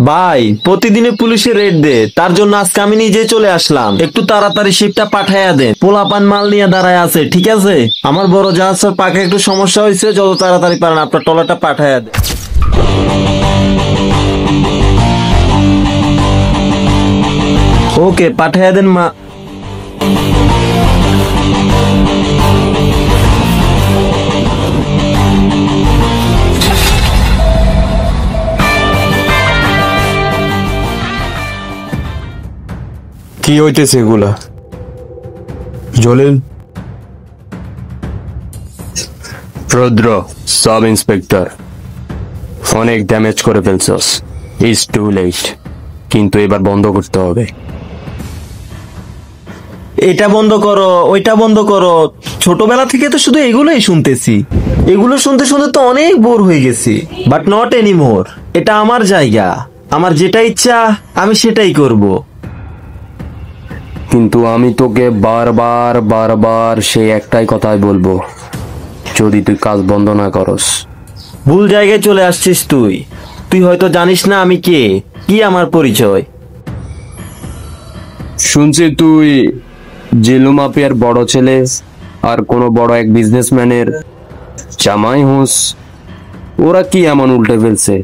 ভাই প্রতিদিনে পুলিশে রেড দে, তার জন্য আজকে আমি নিজে চলে আসলাম। একটু তাড়াতাড়ি শিপটা পাঠাইয়া দেন, পোলাপান মাল নিয়ে দাঁড়ায় আছে। ঠিক আছে, আমার বড় জাহাজের পাখে একটু সমস্যা হয়েছে, যত তাড়াতাড়ি পারেন আপনার টলাটা পাঠাইয়া দেন। ওকে, পাঠাইয়া দেন মা। কি হইতেছে এগুলা? জলিল, রুদ্র, সাব ইন্সপেক্টর, অনেক ড্যামেজ করে ফেলছস। ইজ টু লেট, কিন্তু এবার বন্ধ করতে হবে। এটা বন্ধ করো, ওইটা বন্ধ করো। ছোটবেলা থেকে তো শুধু এগুলোই শুনতেছি। এগুলো শুনতে শুনতে তো অনেক বোর হয়ে গেছি। But not anymore. এটা আমার জায়গা, আমার যেটা ইচ্ছা আমি সেটাই করব। কিন্তু আমি তোকে বারবার বারবার সেই একটাই কথাই বলবো, যদি তুই কাজ বন্ধ না করস। ভুল জায়গায় চলে আসছিস তুই। তুই হয়তো জানিস না আমি কে, কি আমার পরিচয়। শুনছি তুই জেলু মাফিয়ার বড় ছেলে, আর কোনো বড় এক বিজনেসম্যানের জামাই হোস। ওরা কি এমন উল্টে ফেলছে?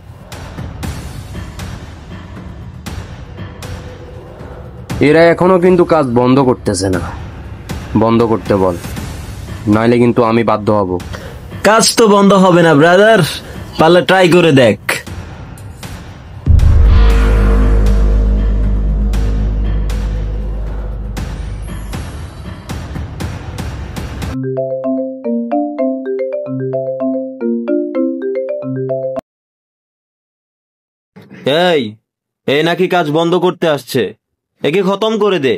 এরা এখনো কিন্তু কাজ বন্ধ করতেছে না। বন্ধ করতে বল, নাইলে কিন্তু আমি বাধ্য হব। কাজ তো বন্ধ হবে না ব্রাদার, পারলে ট্রাই করে দেখ। এই এই নাকি কাজ বন্ধ করতে আসছে, একে খতম করে দে।